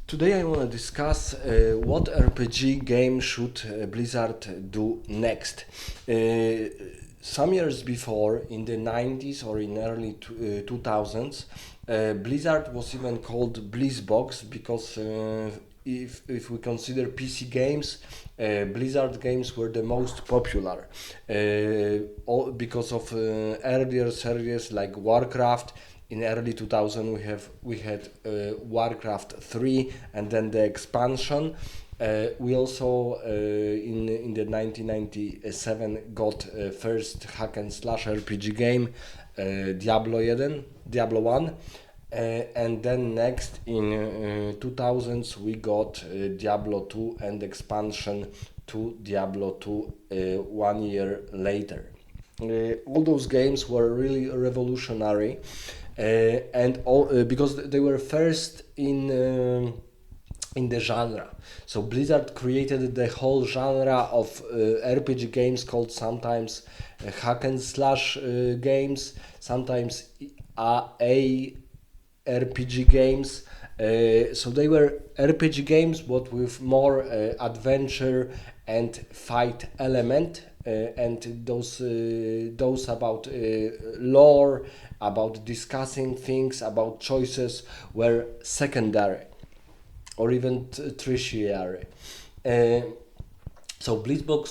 Today I want to discuss what RPG game should Blizzard do next. Some years before, in the 90s or in early 2000s, Blizzard was even called Blizzbox because if we consider PC games, Blizzard games were the most popular all because of earlier series like Warcraft. In early 2000 we had Warcraft 3 and then the expansion. We also in the 1997 got first hack and slash RPG game, Diablo 1. And then next in 2000s we got Diablo 2 and expansion to Diablo 2 1 year later. All those games were really revolutionary, and all because they were first in the genre. So Blizzard created the whole genre of RPG games called sometimes hack and slash games, sometimes A RPG games. So they were RPG games, but with more adventure and fight element, and those about lore, about discussing things, about choices were secondary or even tertiary. Uh, so Blizzard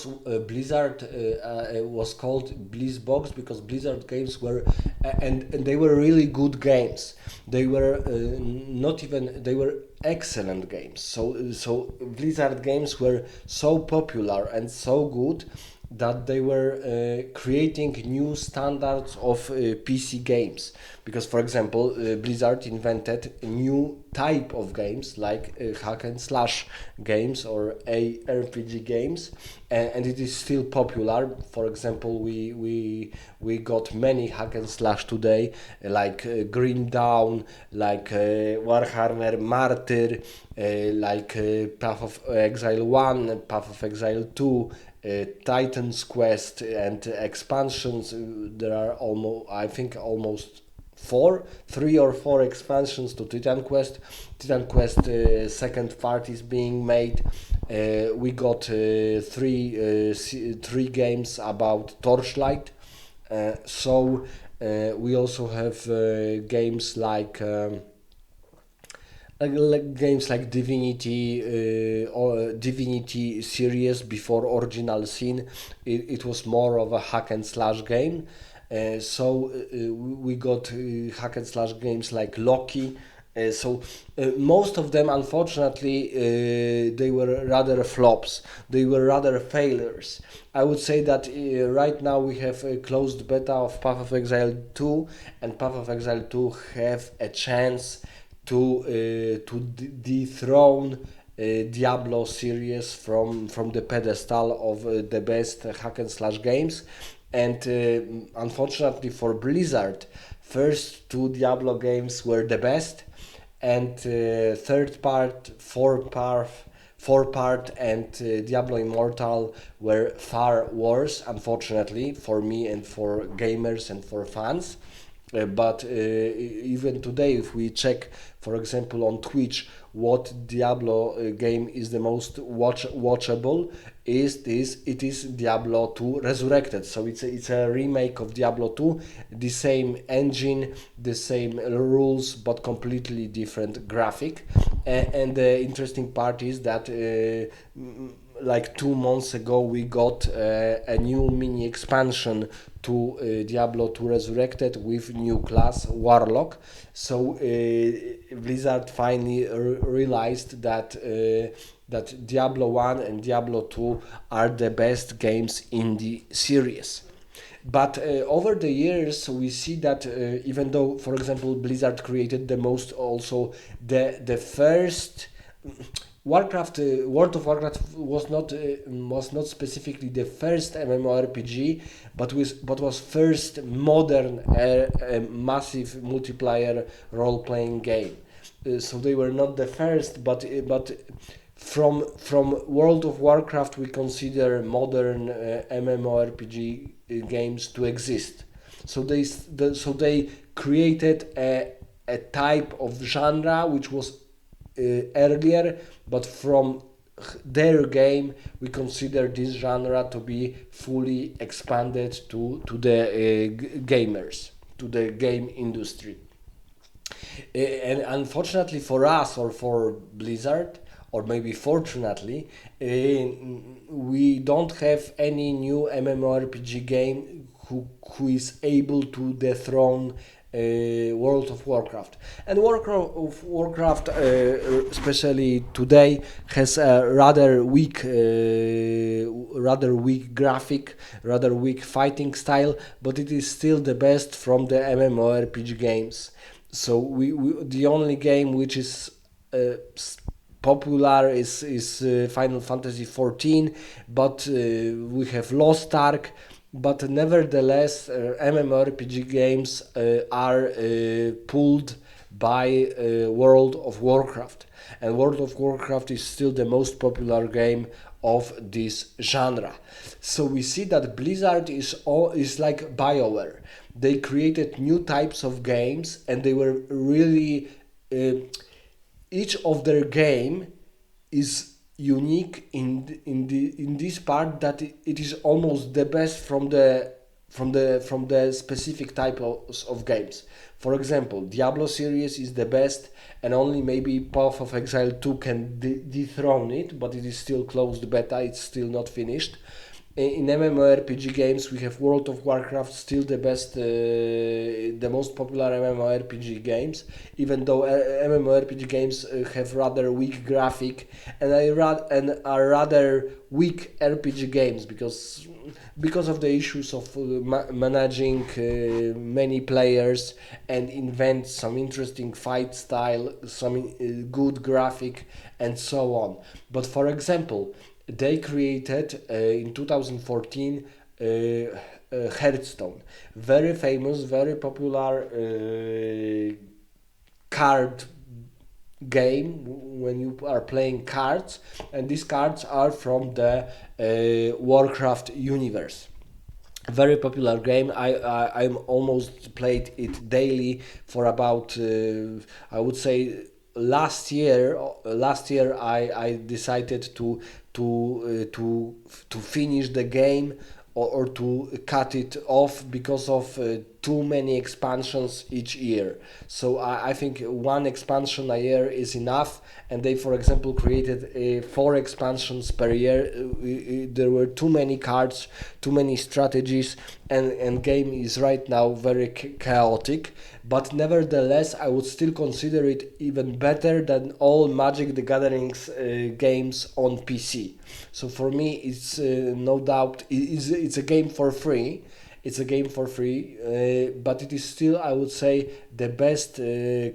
was called Blizzbox because Blizzard games were, and they were really good games. They were not even they were excellent games. So Blizzard games were so popular and so good that they were creating new standards of PC games. Because, for example, Blizzard invented a new type of games like hack and slash games or ARPG games, and it is still popular. For example, we got many hack and slash today, like Green Dawn, like Warhammer Martyr, like Path of Exile 1, Path of Exile 2, Titan's Quest, and expansions. There are almost, I think, almost three or four expansions to Titan Quest. Titan Quest second part is being made. We got three games about Torchlight. We also have games like games like Divinity or Divinity series before Original Sin. It was more of a hack and slash game. We got hack and slash games like Loki. Most of them, unfortunately, they were rather flops. They were rather failures. I would say that right now we have a closed beta of Path of Exile 2, and Path of Exile 2 have a chance to dethrone Diablo series from the pedestal of the best hack and slash games. And unfortunately for Blizzard, first two Diablo games were the best, and third part, four part, and Diablo Immortal were far worse, unfortunately, for me and for gamers and for fans. But even today, if we check, for example, on Twitch, what Diablo game is the most watchable, it is Diablo 2 Resurrected. So it's a remake of Diablo 2, the same engine, the same rules, but completely different graphic. And the interesting part is that like 2 months ago we got a new mini expansion to Diablo 2 Resurrected with new class Warlock. So Blizzard finally realized that Diablo 1 and Diablo 2 are the best games in the series. But over the years, we see that even though, for example, Blizzard created the most, also the first World of Warcraft was not specifically the first MMORPG, but was first modern massive multiplayer role playing game. So they were not the first, but from World of Warcraft we consider modern MMORPG games to exist. So they created a type of genre which was earlier, but from their game we consider this genre to be fully expanded to the gamers, to the game industry. And unfortunately for us, or for Blizzard, or maybe fortunately, we don't have any new MMORPG game who is able to dethrone World of Warcraft. And Warcraft, especially today, has a rather weak graphic, rather weak fighting style, but it is still the best from the MMORPG games. So we the only game which is popular is Final Fantasy 14, but we have Lost Ark. But nevertheless, MMORPG games are pulled by World of Warcraft, and World of Warcraft is still the most popular game of this genre. So we see that Blizzard is like BioWare. They created new types of games, and they were really each of their game is unique in this part, that it is almost the best from the specific type of games. For example, Diablo series is the best, and only maybe Path of Exile 2 can dethrone it, but it is still closed beta, it's still not finished. In MMORPG games, we have World of Warcraft, still the best, the most popular MMORPG games, even though MMORPG games have rather weak graphic and are rather weak RPG games, because of the issues of managing many players and invent some interesting fight style, some good graphic, and so on. But for example, they created in 2014 Hearthstone, very famous, very popular card game when you are playing cards, and these cards are from the Warcraft universe. Very popular game. I'm almost played it daily for about I would say last year I decided to finish the game, or to cut it off because of too many expansions each year. So I think one expansion a year is enough, and they, for example, created 4 expansions per year. There were too many cards, too many strategies, and game is right now very chaotic. But nevertheless, I would still consider it even better than all Magic the Gatherings games on PC. So for me, it's no doubt it's a game for free. It's a game for free, but it is still, I would say, the best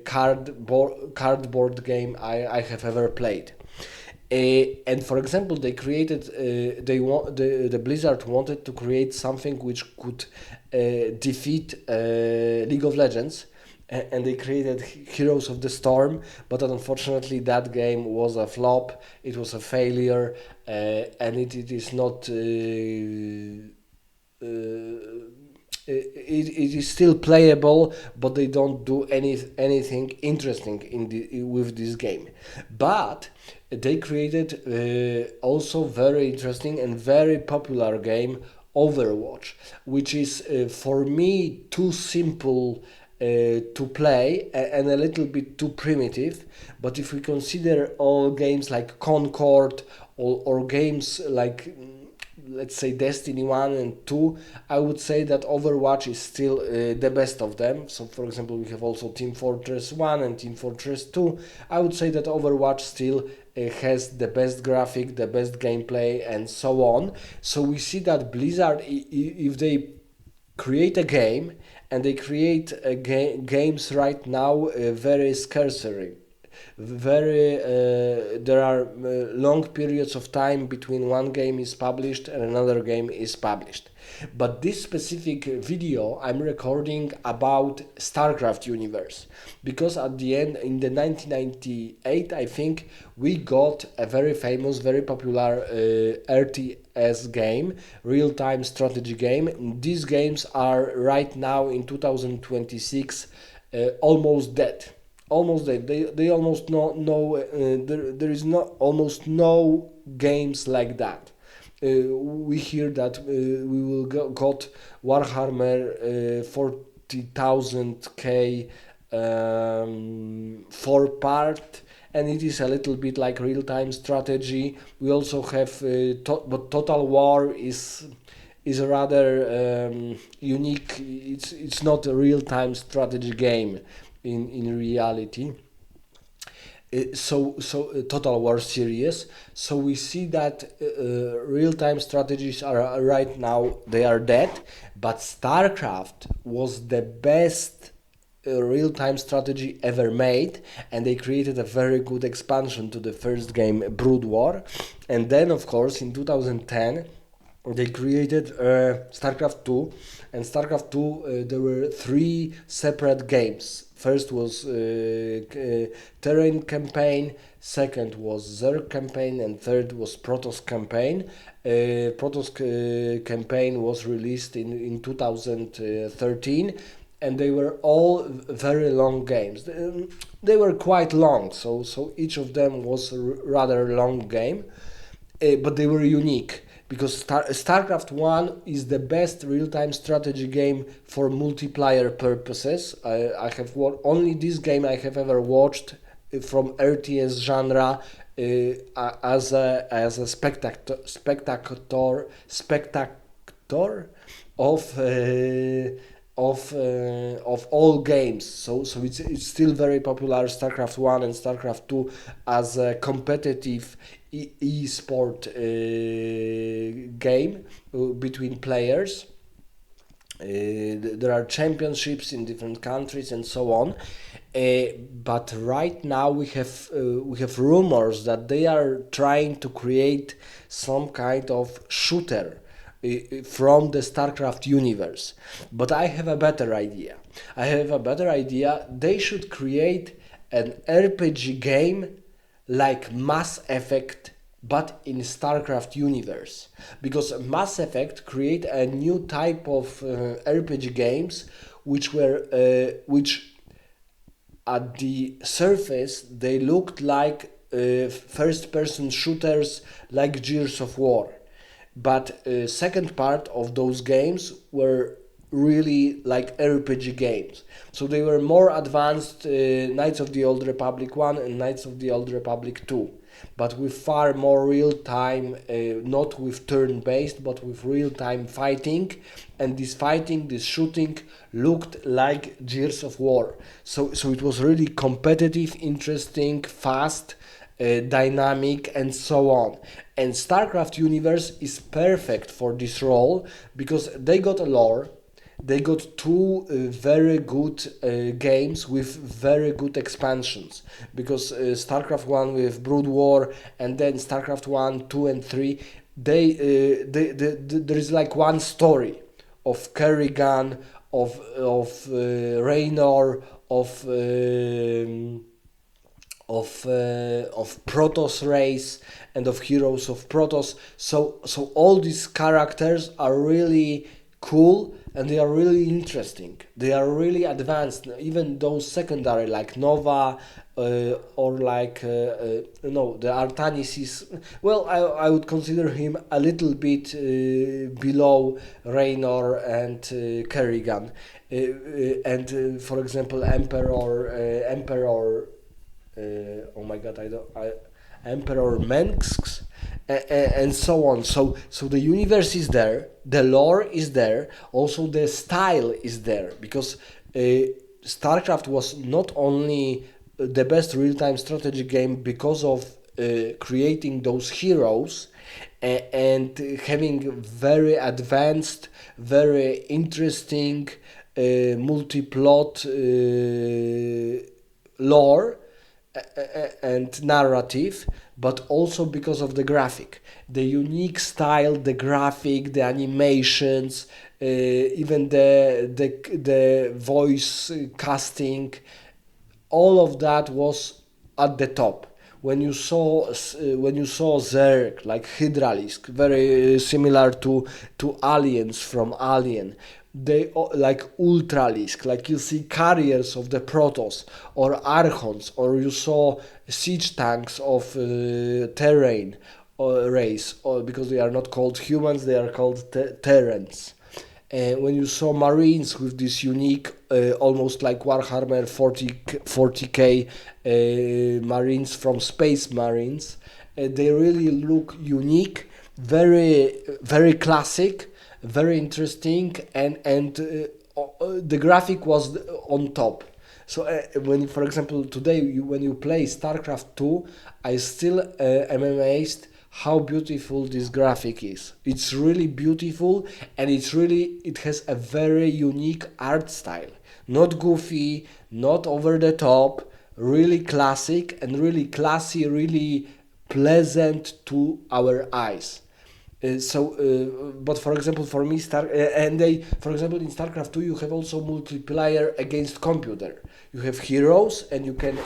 cardboard game I have ever played. And for example, they created the Blizzard wanted to create something which could defeat League of Legends, and they created Heroes of the Storm, but unfortunately that game was a flop. It was a failure, and it is not. It is still playable, but they don't do anything interesting with this game. But they created also very interesting and very popular game, Overwatch, which is for me too simple to play, and a little bit too primitive. But if we consider all games like Concord, or games like, let's say, Destiny 1 and 2, I would say that Overwatch is still the best of them. So for example, we have also Team Fortress 1 and Team Fortress 2. I would say that Overwatch still has the best graphic, the best gameplay, and so on. So we see that Blizzard, if they create a game, and they create games right now very scarcely, very there are long periods of time between one game is published and another game is published. But this specific video I'm recording about StarCraft universe, because at the end, in the 1998, I think, we got a very famous, very popular RTS game, real-time strategy game. These games are right now in 2026 almost dead. almost dead. They almost there is no almost no games like that. We hear that we will got Warhammer 40,000 K 4 part, and it is a little bit like real-time strategy. We also have but Total War is a rather unique. It's not a real-time strategy game in reality. Total War series. So we see that real-time strategies are right now they are dead, but StarCraft was the best real-time strategy ever made, and they created a very good expansion to the first game, Brood War. And then of course in 2010 they created StarCraft 2, and StarCraft 2 there were three separate games. First was Terrain campaign, second was Zerg campaign, and third was Protoss campaign. Protoss campaign was released in 2013, and they were all very long games. They were quite long, so each of them was a rather long game, but they were unique because StarCraft 1 is the best real-time strategy game for multiplayer purposes. I have only this game I have ever watched from RTS genre as a spectator of all games. So it's still very popular, StarCraft 1 and StarCraft 2, as a competitive e-sport game between players. There are championships in different countries and so on. But right now we have rumors that they are trying to create some kind of shooter from the StarCraft universe. But I have a better idea. They should create an RPG game like Mass Effect, but in StarCraft universe, because Mass Effect create a new type of RPG games which at the surface they looked like first person shooters like Gears of War, but second part of those games were really like RPG games. So they were more advanced Knights of the Old Republic 1 and Knights of the Old Republic 2, but with far more real time, not with turn based, but with real time fighting. And this shooting looked like Gears of War. So it was really competitive, interesting, fast, dynamic, and so on. And StarCraft universe is perfect for this role because they got a lore. They got two very good games with very good expansions, because StarCraft 1 with Brood War and then StarCraft 1, 2 and 3, there is like one story of Kerrigan, of Raynor, of Protoss race and of Heroes of Protoss. So all these characters are really cool and they are really interesting. They are really advanced. Even those secondary like Nova or like no, the Artanis is, well, I would consider him a little bit below Raynor and Kerrigan. And for example, Emperor oh my god, Emperor Mengs, and so on. So the universe is there, the lore is there, also the style is there, because StarCraft was not only the best real-time strategy game because of creating those heroes and having very advanced, very interesting multi-plot lore and narrative, but also because of the graphic, the unique style, the graphic, the animations, even the voice casting, all of that was at the top. When you saw Zerg like Hydralisk, very similar to aliens from Alien, they like Ultralisk, like you see carriers of the Protoss or Archons, or you saw siege tanks of Terran race, or because they are not called humans, they are called Terrans. When you saw Marines with this unique, almost like Warhammer 40k Marines from Space Marines, they really look unique, very classic, very interesting, and the graphic was on top. So when, for example, today when you play StarCraft 2, I still am amazed how beautiful this graphic is. It's really beautiful, and it has a very unique art style. Not goofy, not over the top, really classic and really classy, really pleasant to our eyes. But for example, for me, for example, in StarCraft 2, you have also multiplayer against computer. You have heroes, and you can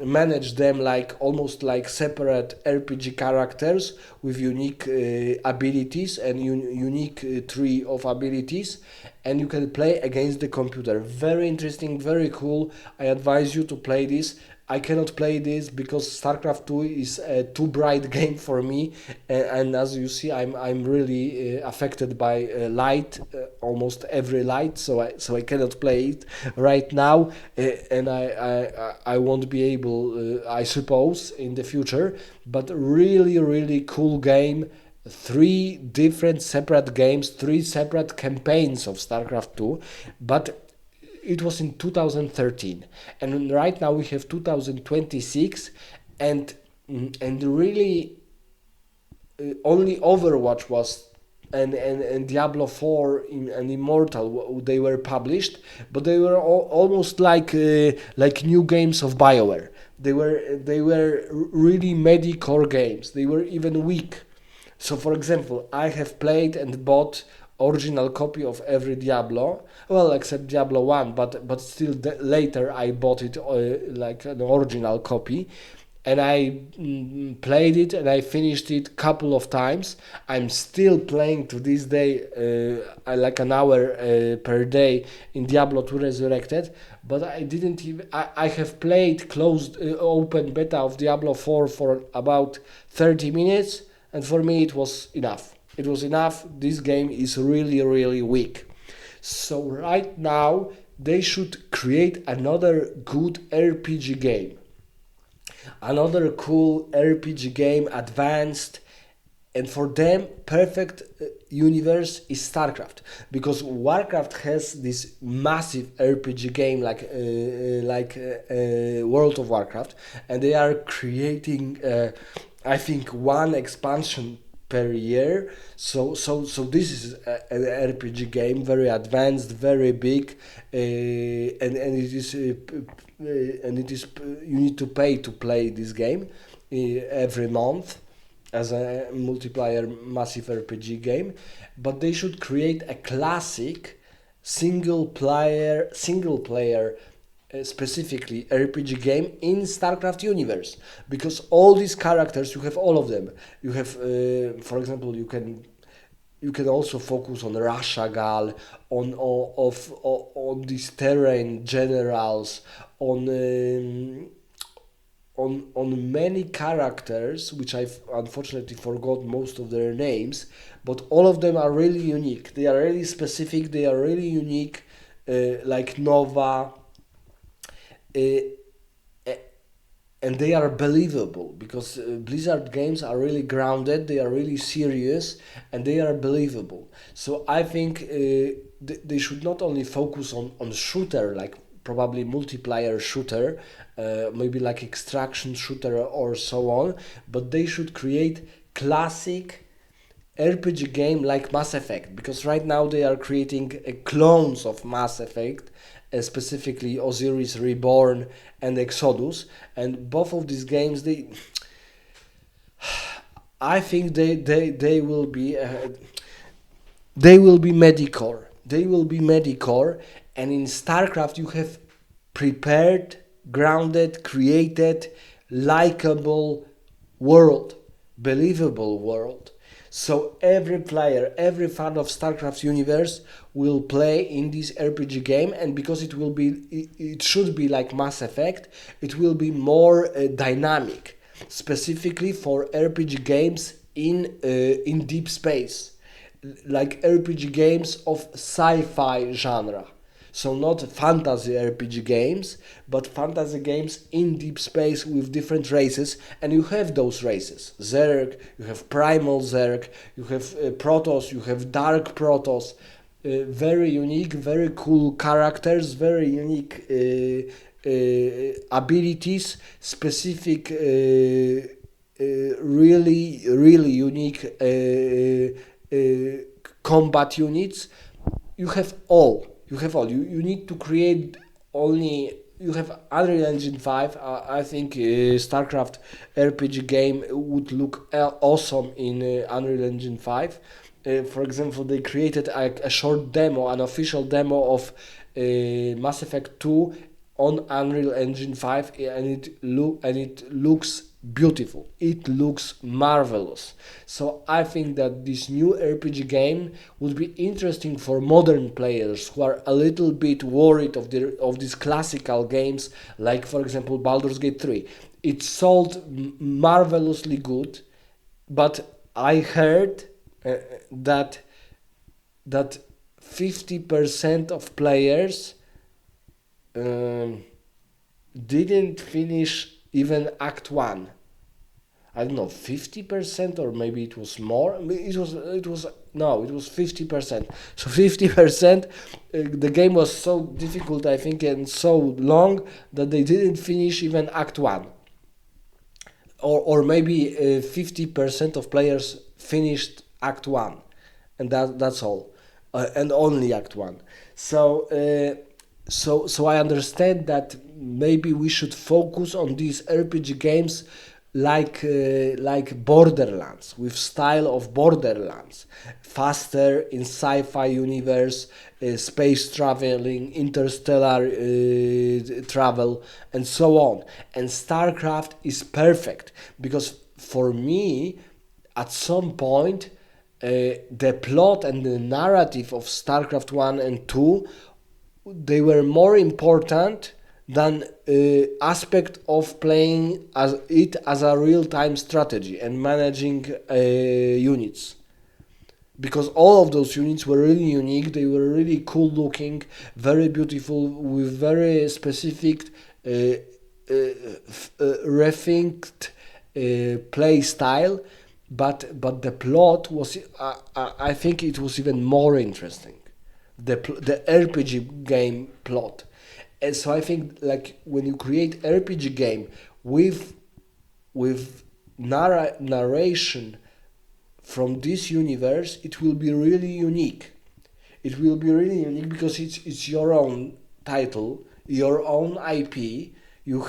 manage them like almost like separate RPG characters with unique abilities and unique tree of abilities, and you can play against the computer. Very interesting, very cool. I advise you to play this. I cannot play this because StarCraft 2 is a too bright game for me, and as you see, I'm really affected by light, almost every light, so I cannot play it right now, and I won't be able, I suppose, in the future. But really cool game. Three different separate games, three separate campaigns of StarCraft 2, but it was in 2013, and right now we have 2026, and really only Overwatch was and Diablo 4 and Immortal, they were published, but they were almost like new games of BioWare. They were really mediocre games. They were even weak. So, for example, I have played and bought original copy of every Diablo, well, except Diablo 1, but still later I bought it like an original copy, and I played it and I finished it couple of times. I'm still playing to this day, like an hour per day in Diablo 2 Resurrected, but I didn't even, I have played closed open beta of Diablo 4 for about 30 minutes, and for me it was enough. It was enough. This game is really weak. So right now they should create another good RPG game. Another cool RPG game, advanced, and for them perfect universe is StarCraft, because Warcraft has this massive RPG game like World of Warcraft, and they are creating I think one expansion per year. So this is an RPG game, very advanced, very big, and it is you need to pay to play this game every month as a multiplayer massive RPG game. But they should create a classic single player specifically RPG game in StarCraft universe, because all these characters, you have all of them. You have for example, you can also focus on Rashagal, on these Terran generals, on many characters, which I've unfortunately forgot most of their names, but all of them are really unique. They are really specific. They are really unique, like Nova, and they are believable, because Blizzard games are really grounded. They are really serious, and they are believable. So I think they should not only focus on shooter, like probably multiplayer shooter, maybe like extraction shooter or so on, but they should create classic RPG game like Mass Effect, because right now they are creating clones of Mass Effect, specifically Osiris Reborn and Exodus, and both of these games, I think they will be medicore. They will be medicore, and in StarCraft you have prepared, grounded, created, likable world, believable world. So every player, every fan of StarCraft universe will play in this RPG game, and because it should be like Mass Effect, it will be more dynamic, specifically for RPG games in deep space, like RPG games of sci-fi genre. So not fantasy RPG games, but fantasy games in deep space with different races, and you have those races. Zerg, you have Primal Zerg, you have Protoss, you have Dark Protoss. Very unique, very cool characters, very unique abilities, specific, really unique combat units. You have all. You need to create only. You have Unreal Engine 5. I think StarCraft RPG game would look awesome in Unreal Engine 5. For example, they created a short demo, an official demo of Mass Effect 2 on Unreal Engine 5, and it looks beautiful. It looks marvelous. So I think that this new RPG game would be interesting for modern players who are a little bit worried of these classical games, like for example Baldur's Gate 3. It sold marvelously good, but I heard that that 50% of players um, didn't finish even Act 1. I don't know, 50%, or maybe it was more. It was 50%. So 50%, the game was so difficult, I think, and so long that they didn't finish even Act 1. Or maybe 50% of players finished Act 1, and that's all, and only Act 1. So so I understand that maybe we should focus on these RPG games like Borderlands, with style of Borderlands, faster in sci-fi universe, space traveling, interstellar travel, and so on. And StarCraft is perfect because for me, at some point, the plot and the narrative of StarCraft 1 and 2, they were more important than aspect of playing as a real-time strategy and managing units, because all of those units were really unique. They were really cool looking, very beautiful, with very specific rethinked play style. But the plot was, I think it was even more interesting, the RPG game plot. And so I think, like, when you create RPG game with narration from this universe, it will be really unique. It will be really unique because it's your own title, your own IP. You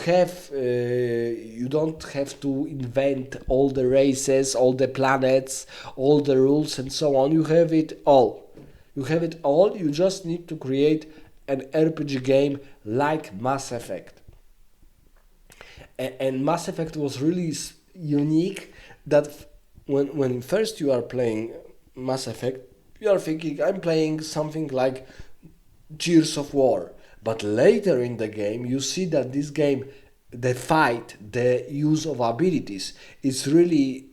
don't have to invent all the races, all the planets, all the rules, and so on. You have it all. You have it all. You just need to create an RPG game like Mass Effect. And Mass Effect was really unique, that when first you are playing Mass Effect, you are thinking, I'm playing something like Gears of War. But later in the game, you see that this game, the fight, the use of abilities, is really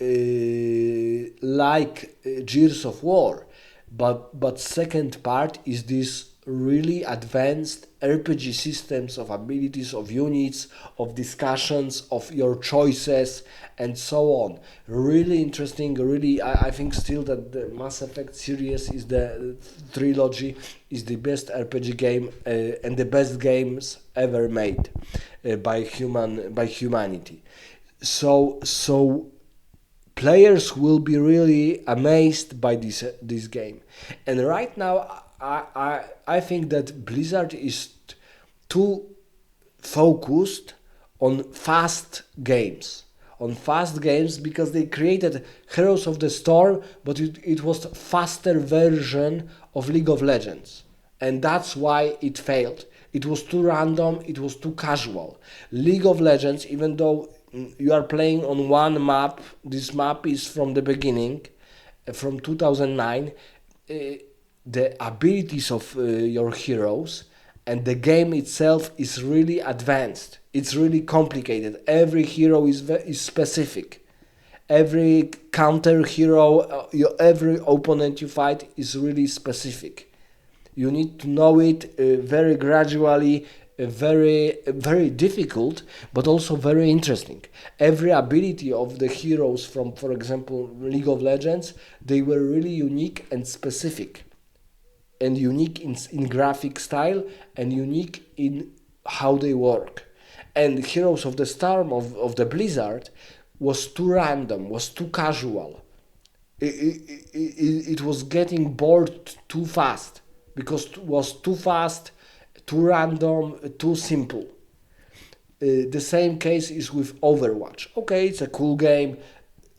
like Gears of War. But second part is this really advanced RPG systems of abilities, of units, of discussions, of your choices, and so on. Really interesting. Really, I think still that the Mass Effect series is the trilogy is the best RPG game and the best games ever made by humanity. So players will be amazed by this game. And right now, I think that Blizzard is too focused on fast games, because they created Heroes of the Storm, but it was a faster version of League of Legends, and that's why it failed. It was too random, it was too casual. League of Legends, even though you are playing on one map, this map is from the beginning, from 2009, uh, the abilities of your heroes and the game itself is really advanced. It's really complicated. Every hero is specific. Every counter hero, every opponent you fight is really specific. You need to know it very gradually, very difficult, but also very interesting. Every ability of the heroes from, for example, League of Legends, they were really unique and specific, and unique in graphic style, and unique in how they work. And Heroes of the Storm of the Blizzard was too random, was too casual. It was getting bored too fast because it was too fast, too random, too simple. The same case is with Overwatch. Okay, it's a cool game,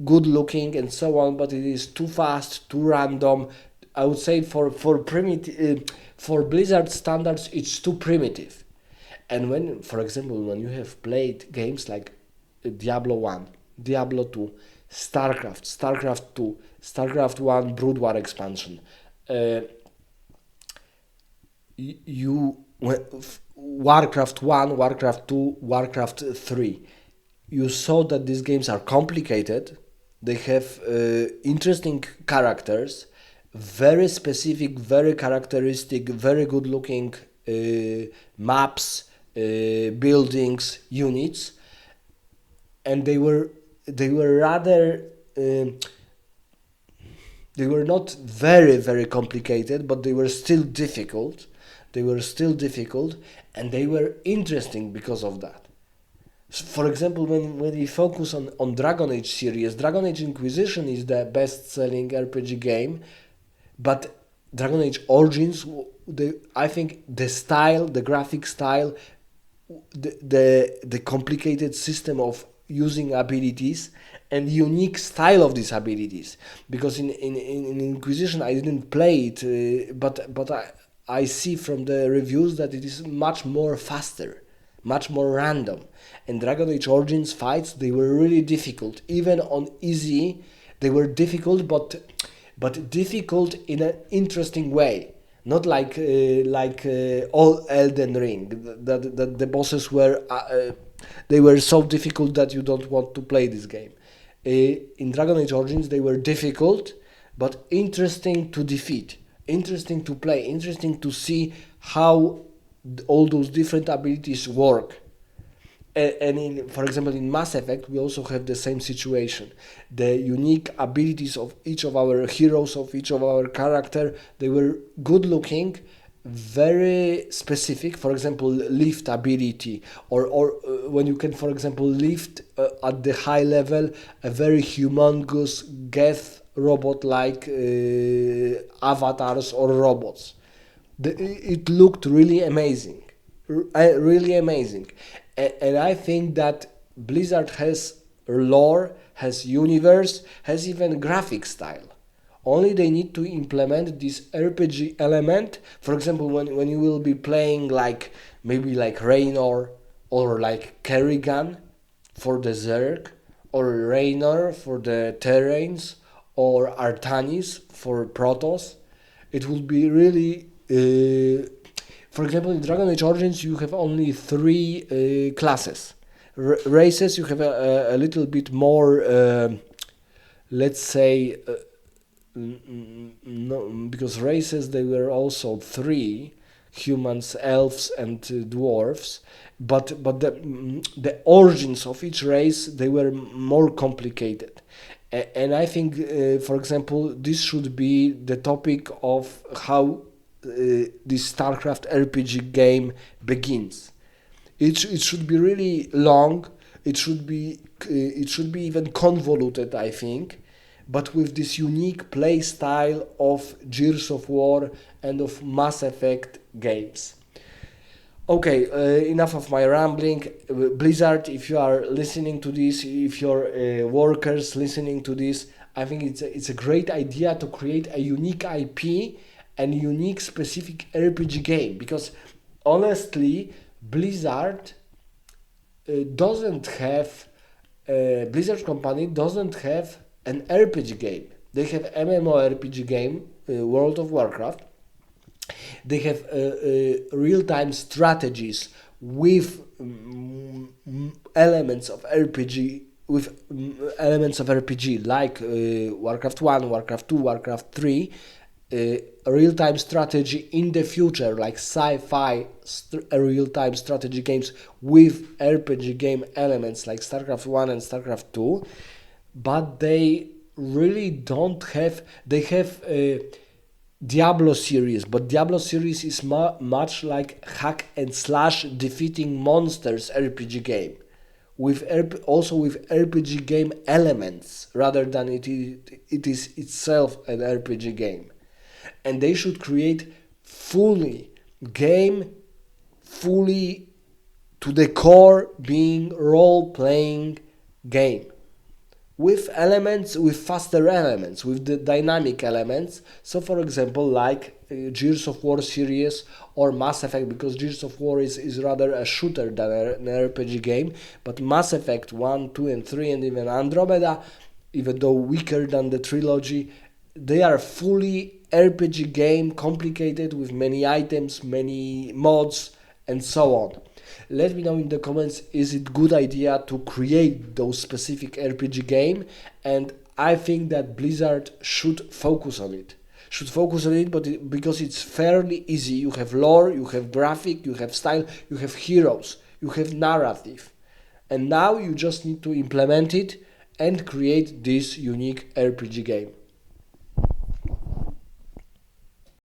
good looking and so on, but it is too fast, too random. I would say for primitive, for Blizzard standards, it's too primitive. And when, for example, when you have played games like Diablo 1, Diablo 2, StarCraft, StarCraft 2, StarCraft 1 Brood War expansion, uh, you Warcraft 1, Warcraft 2, Warcraft 3, you saw that these games are complicated. They have interesting characters, very specific, very characteristic, very good looking maps, buildings, units, and they were rather they were not very complicated, but they were still difficult. They were still difficult, and they were interesting because of that. For example, when we focus on Dragon Age series, Dragon Age Inquisition is the best-selling RPG game, but Dragon Age Origins, I think the style, the graphic style, the complicated system of using abilities and unique style of these abilities, because in Inquisition I didn't play it, but I see from the reviews that it is much more faster, much more random. And Dragon Age Origins fights, they were really difficult, even on easy. They were difficult, but difficult in an interesting way, not like all Elden Ring, that the bosses were they were so difficult that you don't want to play this game. In Dragon Age Origins, they were difficult, but interesting to defeat, interesting to play, interesting to see how all those different abilities work. And for example, in Mass Effect, we also have the same situation. The unique abilities of each of our heroes, of each of our character, they were good looking, very specific. For example, lift ability, or when you can, for example, lift at the high level a very humongous Geth robot-like avatars or robots. It looked really amazing, really amazing. And I think that Blizzard has lore, has universe, has even graphic style. Only they need to implement this RPG element. For example, when you will be playing like maybe like Raynor or like Kerrigan for the Zerg, or Raynor for the Terrains, or Artanis for Protoss, it will be really for example, in Dragon Age Origins, you have only three classes. Races, you have a little bit more, let's say, no, because races, they were also three: humans, elves, and dwarves. But the origins of each race, they were more complicated. And I think, for example, this should be the topic of how this StarCraft RPG game begins. It should be really long. It should be even convoluted, I think, but with this unique play style of Gears of War and of Mass Effect games. Okay, enough of my rambling. Blizzard, if you are listening to this, if your workers listening to this, I think it's a great idea to create a unique IP and unique specific RPG game, because honestly, Blizzard doesn't have Blizzard company doesn't have an RPG game. They have MMORPG game, World of Warcraft. They have real-time strategies with elements of RPG, like Warcraft 1, Warcraft 2, Warcraft 3, a real-time strategy in the future, like sci-fi real-time strategy games with RPG game elements like StarCraft 1 and StarCraft 2, but they really don't have, they have Diablo series, but Diablo series is much like hack and slash defeating monsters RPG game, with also with RPG game elements rather than it is itself an RPG game. And they should create fully to the core being role playing game with elements, with faster elements, with the dynamic elements. So for example, like Gears of War series or Mass Effect, because Gears of War is rather a shooter than an RPG game, but Mass Effect 1, 2 and 3 and even Andromeda, even though weaker than the trilogy, they are fully RPG game, complicated with many items, many mods and so on. Let me know in the comments, is it good idea to create those specific RPG game? And I think that Blizzard should focus on it. But because it's fairly easy. You have lore, you have graphic, you have style, you have heroes, you have narrative. And now you just need to implement it and create this unique RPG game.